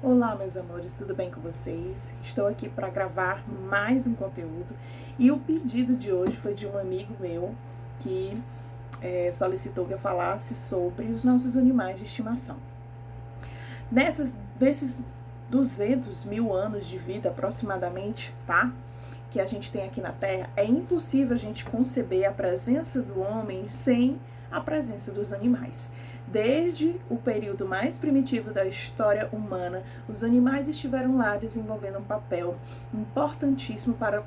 Olá, meus amores, tudo bem com vocês? Estou aqui para gravar mais um conteúdo e o pedido de hoje foi de um amigo meu que solicitou que eu falasse sobre os nossos animais de estimação. Desses 200 mil anos de vida aproximadamente, tá? Que a gente tem aqui na Terra, é impossível a gente conceber a presença do homem sem a presença dos animais. Desde o período mais primitivo da história humana, os animais estiveram lá desenvolvendo um papel importantíssimo para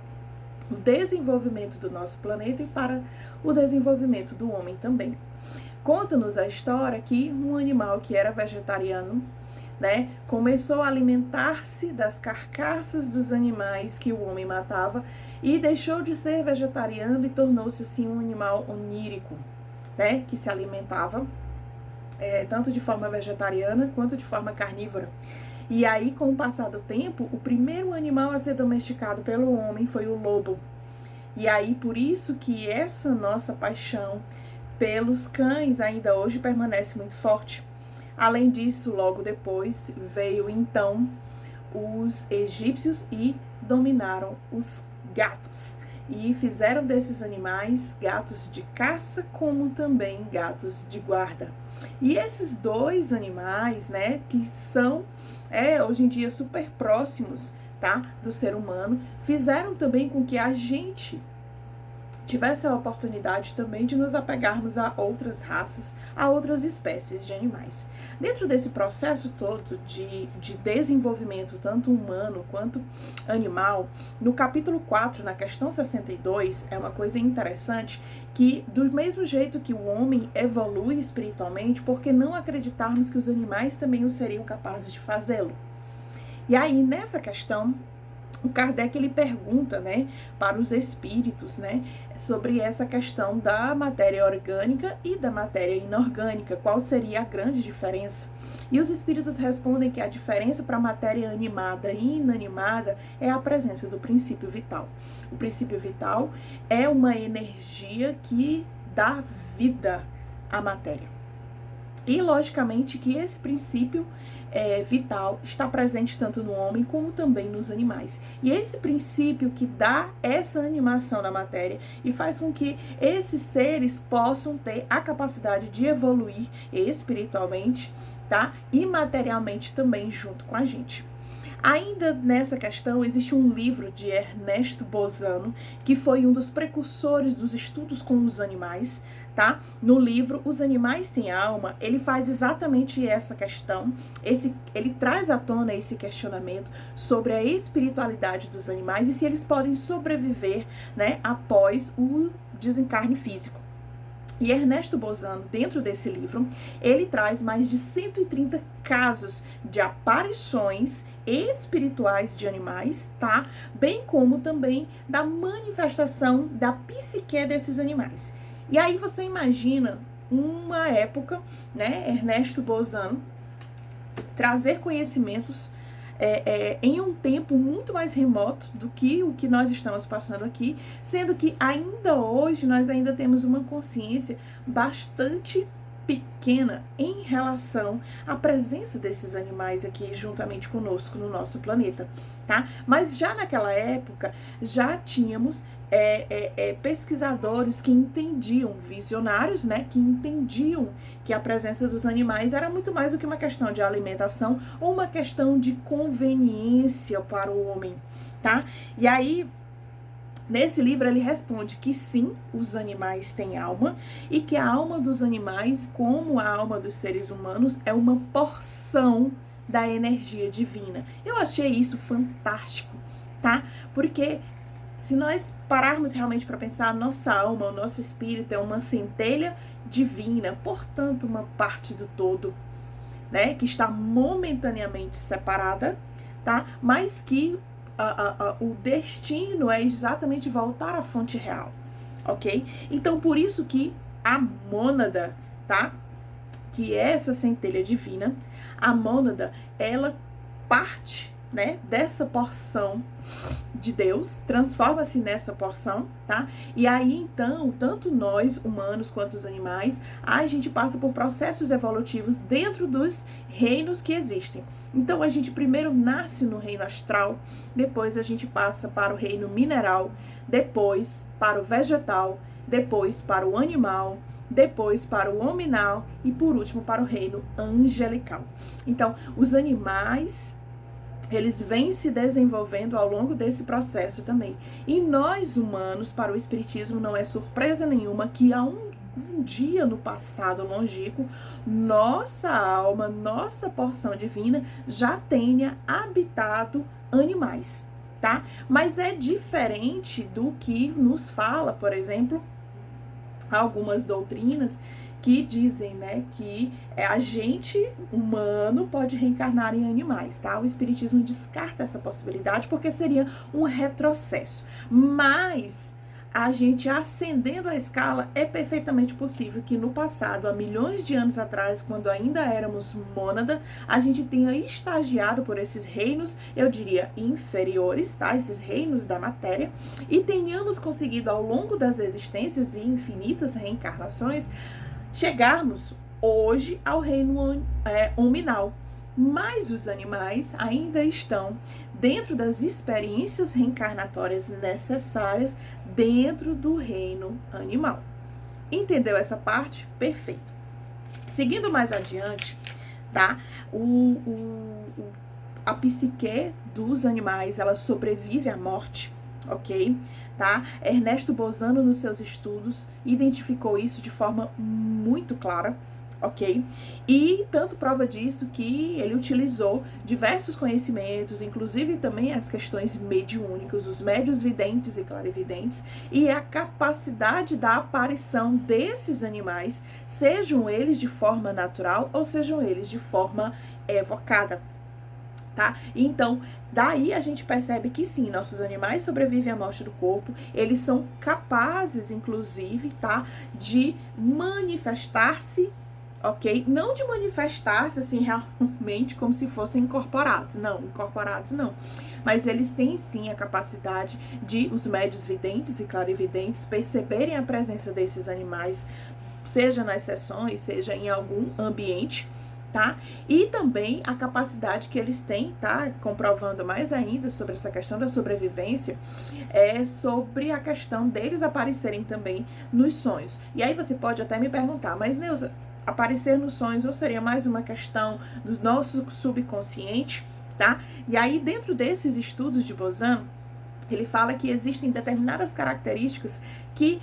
o desenvolvimento do nosso planeta e para o desenvolvimento do homem também. Conta-nos a história que um animal que era vegetariano, né, começou a alimentar-se das carcaças dos animais que o homem matava e deixou de ser vegetariano e tornou-se assim um animal onírico, né, que se alimentava tanto de forma vegetariana quanto de forma carnívora. E aí, com o passar do tempo, o primeiro animal a ser domesticado pelo homem foi o lobo. E aí, por isso que essa nossa paixão pelos cães ainda hoje permanece muito forte. Além disso, logo depois veio então os egípcios e dominaram os gatos. E fizeram desses animais gatos de caça, como também gatos de guarda. E esses dois animais, né, que são hoje em dia super próximos, tá, do ser humano, fizeram também com que a gente tivesse a oportunidade também de nos apegarmos a outras raças, a outras espécies de animais. Dentro desse processo todo de desenvolvimento, tanto humano quanto animal, no capítulo 4, na questão 62, é uma coisa interessante que, do mesmo jeito que o homem evolui espiritualmente, por que não acreditarmos que os animais também o seriam capazes de fazê-lo? E aí, nessa questão, o Kardec ele pergunta, né, para os espíritos, né, sobre essa questão da matéria orgânica e da matéria inorgânica, qual seria a grande diferença? E os espíritos respondem que a diferença para a matéria animada e inanimada é a presença do princípio vital. O princípio vital é uma energia que dá vida à matéria. E, logicamente, que esse princípio vital está presente tanto no homem como também nos animais. E esse princípio que dá essa animação na matéria e faz com que esses seres possam ter a capacidade de evoluir espiritualmente, tá? E materialmente também junto com a gente. Ainda nessa questão, existe um livro de Ernesto Bozano, que foi um dos precursores dos estudos com os animais, tá? No livro Os Animais Têm Alma, ele faz exatamente essa questão, ele traz à tona esse questionamento sobre a espiritualidade dos animais e se eles podem sobreviver, né, após o desencarne físico. E Ernesto Bozano, dentro desse livro, ele traz mais de 130 casos de aparições espirituais de animais, tá? Bem como também da manifestação da psique desses animais. E aí você imagina uma época, né, Ernesto Bozano, trazer conhecimentos em um tempo muito mais remoto do que o que nós estamos passando aqui, sendo que ainda hoje nós ainda temos uma consciência bastante pequena em relação à presença desses animais aqui juntamente conosco no nosso planeta, tá? Mas já naquela época já tínhamos pesquisadores que entendiam, visionários, né, que entendiam que a presença dos animais era muito mais do que uma questão de alimentação ou uma questão de conveniência para o homem, tá? E aí, nesse livro ele responde que sim, os animais têm alma e que a alma dos animais, como a alma dos seres humanos, é uma porção da energia divina. Eu achei isso fantástico, tá? Porque se nós pararmos realmente para pensar, a nossa alma, o nosso espírito é uma centelha divina, portanto, uma parte do todo, né, que está momentaneamente separada, tá? Mas que o destino é exatamente voltar à fonte real, ok? Então, por isso que a mônada, tá? Que é essa centelha divina, a mônada, ela parte né, dessa porção de Deus, transforma-se nessa porção, tá? E aí, então, tanto nós, humanos, quanto os animais, a gente passa por processos evolutivos dentro dos reinos que existem. Então, a gente primeiro nasce no reino astral, depois a gente passa para o reino mineral, depois para o vegetal, depois para o animal, depois para o hominal e, por último, para o reino angelical. Então, os animais, eles vêm se desenvolvendo ao longo desse processo também. E nós, humanos, para o Espiritismo, não é surpresa nenhuma que há um dia no passado longínquo, nossa alma, nossa porção divina já tenha habitado animais, tá? Mas é diferente do que nos fala, por exemplo, algumas doutrinas que dizem, né, que a gente humano pode reencarnar em animais, tá? O Espiritismo descarta essa possibilidade porque seria um retrocesso. Mas a gente ascendendo a escala, é perfeitamente possível que no passado, há milhões de anos atrás, quando ainda éramos mônada, a gente tenha estagiado por esses reinos, eu diria inferiores, tá? Esses reinos da matéria, e tenhamos conseguido ao longo das existências e infinitas reencarnações, chegarmos hoje ao reino hominal. Mas os animais ainda estão dentro das experiências reencarnatórias necessárias dentro do reino animal. Entendeu essa parte? Perfeito. Seguindo mais adiante, tá? A psique dos animais, ela sobrevive à morte, ok? Tá? Ernesto Bozano, nos seus estudos, identificou isso de forma muito clara, ok? E tanto prova disso que ele utilizou diversos conhecimentos, inclusive também as questões mediúnicas, os médios videntes e clarividentes, e a capacidade da aparição desses animais, sejam eles de forma natural ou sejam eles de forma evocada. Tá? Então, daí a gente percebe que sim, nossos animais sobrevivem à morte do corpo, eles são capazes, inclusive, tá, de manifestar-se, ok? Não de manifestar-se, assim, realmente como se fossem incorporados, não. Mas eles têm, sim, a capacidade de os médios videntes e clarividentes perceberem a presença desses animais, seja nas sessões, seja em algum ambiente, tá? E também a capacidade que eles têm, tá? Comprovando mais ainda sobre essa questão da sobrevivência, sobre a questão deles aparecerem também nos sonhos. E aí você pode até me perguntar, mas Neuza, aparecer nos sonhos ou seria mais uma questão do nosso subconsciente, tá? E aí dentro desses estudos de Bozano, ele fala que existem determinadas características que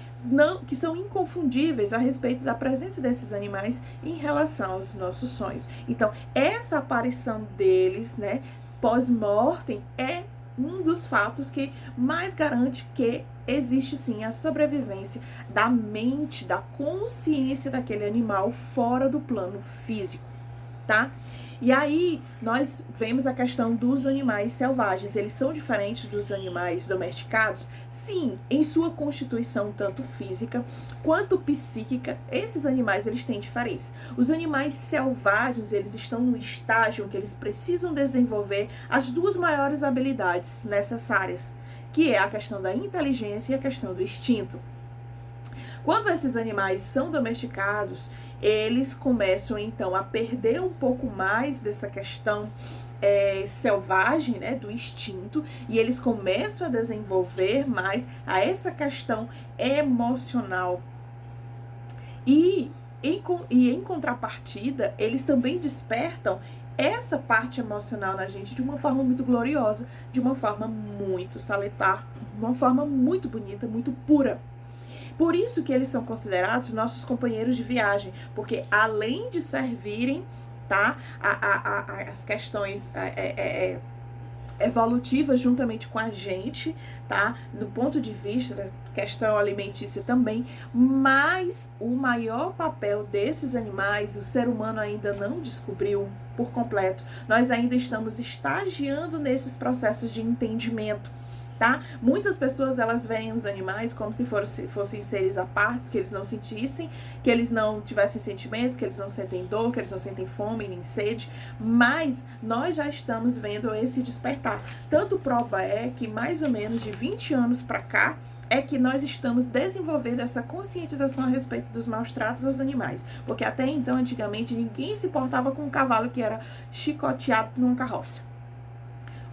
são inconfundíveis a respeito da presença desses animais em relação aos nossos sonhos. Então, essa aparição deles, né, pós-mortem, é um dos fatos que mais garante que existe sim a sobrevivência da mente, da consciência daquele animal fora do plano físico, tá? E aí, nós vemos a questão dos animais selvagens. Eles são diferentes dos animais domesticados? Sim, em sua constituição, tanto física quanto psíquica, esses animais, eles têm diferença. Os animais selvagens, eles estão no estágio que eles precisam desenvolver as duas maiores habilidades necessárias, que é a questão da inteligência e a questão do instinto. Quando esses animais são domesticados, eles começam então a perder um pouco mais dessa questão selvagem, né, do instinto, e eles começam a desenvolver mais essa questão emocional. E em contrapartida, eles também despertam essa parte emocional na gente de uma forma muito gloriosa, de uma forma muito salutar, de uma forma muito bonita, muito pura. Por isso que eles são considerados nossos companheiros de viagem, porque além de servirem, tá, as questões evolutivas juntamente com a gente, tá, do ponto de vista da questão alimentícia também, mas o maior papel desses animais, o ser humano ainda não descobriu por completo. Nós ainda estamos estagiando nesses processos de entendimento, tá? Muitas pessoas, elas veem os animais como se fossem seres à parte, que eles não sentissem, que eles não tivessem sentimentos, que eles não sentem dor, que eles não sentem fome nem sede, mas nós já estamos vendo esse despertar. Tanto prova é que mais ou menos de 20 anos para cá, é que nós estamos desenvolvendo essa conscientização a respeito dos maus tratos aos animais. Porque até então, antigamente, ninguém se portava com um cavalo que era chicoteado numa carroça.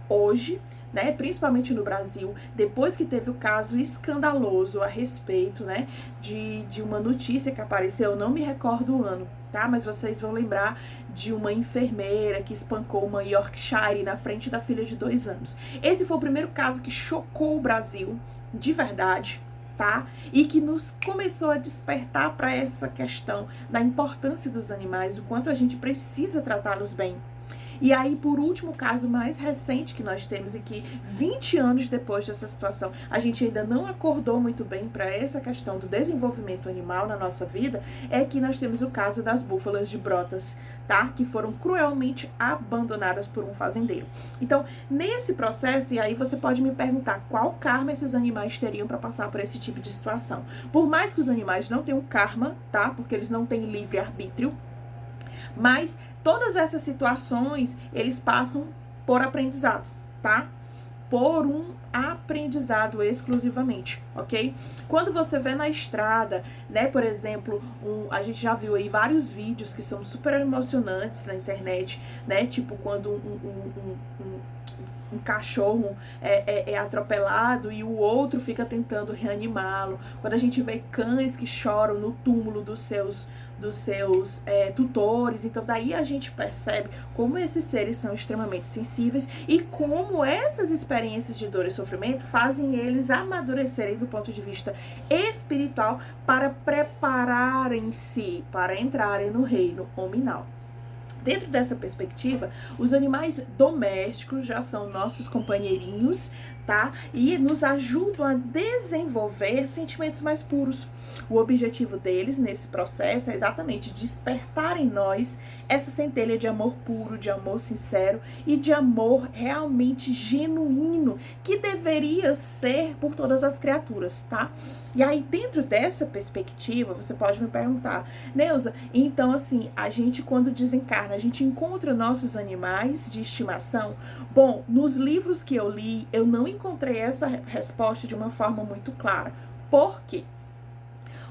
Hoje, né, principalmente no Brasil, depois que teve o caso escandaloso a respeito, né, de uma notícia que apareceu, eu não me recordo o ano, tá? Mas vocês vão lembrar de uma enfermeira que espancou uma Yorkshire na frente da filha de 2 anos. Esse foi o primeiro caso que chocou o Brasil, de verdade, tá? E que nos começou a despertar para essa questão da importância dos animais, do quanto a gente precisa tratá-los bem. E aí, por último, o caso mais recente que nós temos, e que 20 anos depois dessa situação, a gente ainda não acordou muito bem para essa questão do desenvolvimento animal na nossa vida, é que nós temos o caso das búfalas de Brotas, tá? Que foram cruelmente abandonadas por um fazendeiro. Então, nesse processo, e aí você pode me perguntar qual karma esses animais teriam para passar por esse tipo de situação. Por mais que os animais não tenham karma, tá? Porque eles não têm livre-arbítrio, mas todas essas situações, eles passam por aprendizado, tá? Por um aprendizado exclusivamente, ok? Quando você vê na estrada, né, por exemplo, a gente já viu aí vários vídeos que são super emocionantes na internet, né? Tipo, quando um cachorro é atropelado e o outro fica tentando reanimá-lo. Quando a gente vê cães que choram no túmulo dos seus tutores. Então daí a gente percebe como esses seres são extremamente sensíveis e como essas experiências de dor e sofrimento fazem eles amadurecerem do ponto de vista espiritual para prepararem-se para entrarem no reino hominal. Dentro dessa perspectiva, os animais domésticos já são nossos companheirinhos, tá? E nos ajudam a desenvolver sentimentos mais puros. O objetivo deles nesse processo é exatamente despertar em nós essa centelha de amor puro, de amor sincero e de amor realmente genuíno, que deveria ser por todas as criaturas, tá? E aí, dentro dessa perspectiva, você pode me perguntar, Neuza, então assim, a gente quando desencarna, a gente encontra nossos animais de estimação? Bom, nos livros que eu li, eu não encontrei essa resposta de uma forma muito clara. Por quê?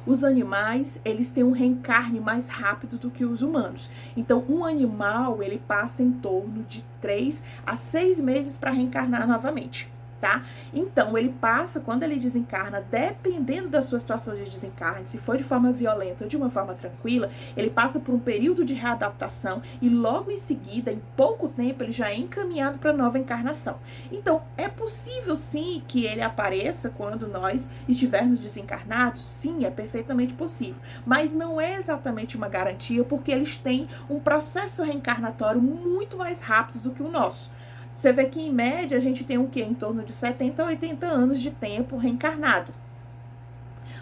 Os animais, eles têm um reencarne mais rápido do que os humanos. Então, um animal, ele passa em torno de 3 a 6 meses para reencarnar novamente, tá? Então, ele passa, quando ele desencarna, dependendo da sua situação de desencarne, se for de forma violenta ou de uma forma tranquila, ele passa por um período de readaptação e logo em seguida, em pouco tempo, ele já é encaminhado para nova encarnação. Então, é possível sim que ele apareça quando nós estivermos desencarnados? Sim, é perfeitamente possível. Mas não é exatamente uma garantia, porque eles têm um processo reencarnatório muito mais rápido do que o nosso. Você vê que, em média, a gente tem o quê? Em torno de 70 a 80 anos de tempo reencarnado.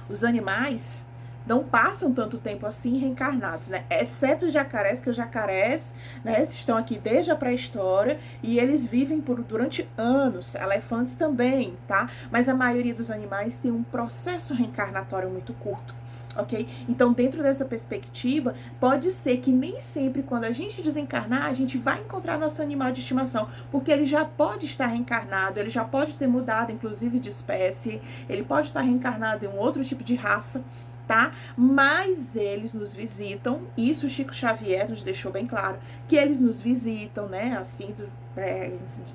Os animais não passam tanto tempo assim reencarnados, né? Exceto os jacarés, que os jacarés, né, estão aqui desde a pré-história e eles vivem durante anos. Elefantes também, tá? Mas a maioria dos animais tem um processo reencarnatório muito curto. Ok? Então, dentro dessa perspectiva, pode ser que nem sempre quando a gente desencarnar, a gente vai encontrar nosso animal de estimação, porque ele já pode estar reencarnado, ele já pode ter mudado, inclusive, de espécie, ele pode estar reencarnado em um outro tipo de raça, tá? Mas eles nos visitam, isso o Chico Xavier nos deixou bem claro, que eles nos visitam, né, assim,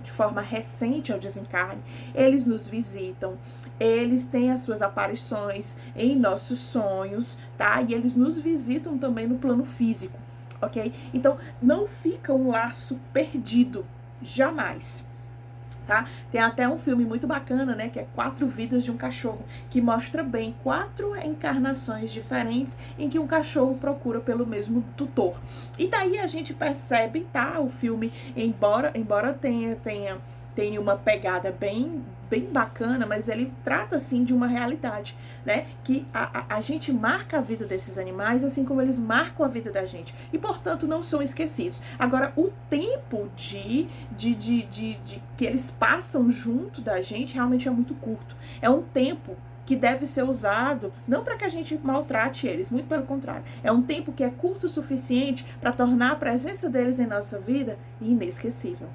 de forma recente ao desencarne, eles nos visitam, eles têm as suas aparições em nossos sonhos, tá? E eles nos visitam também no plano físico, ok? Então, não fica um laço perdido, jamais. Tá? Tem até um filme muito bacana, né, que é 4 Vidas de um Cachorro, que mostra bem 4 encarnações diferentes em que um cachorro procura pelo mesmo tutor. E daí a gente percebe, tá, o filme, embora tenha tem uma pegada bem bacana, mas ele trata, assim, de uma realidade, né? Que a gente marca a vida desses animais, assim como eles marcam a vida da gente. E, portanto, não são esquecidos. Agora, o tempo de que eles passam junto da gente realmente é muito curto. É um tempo que deve ser usado não para que a gente maltrate eles, muito pelo contrário. É um tempo que é curto o suficiente para tornar a presença deles em nossa vida inesquecível.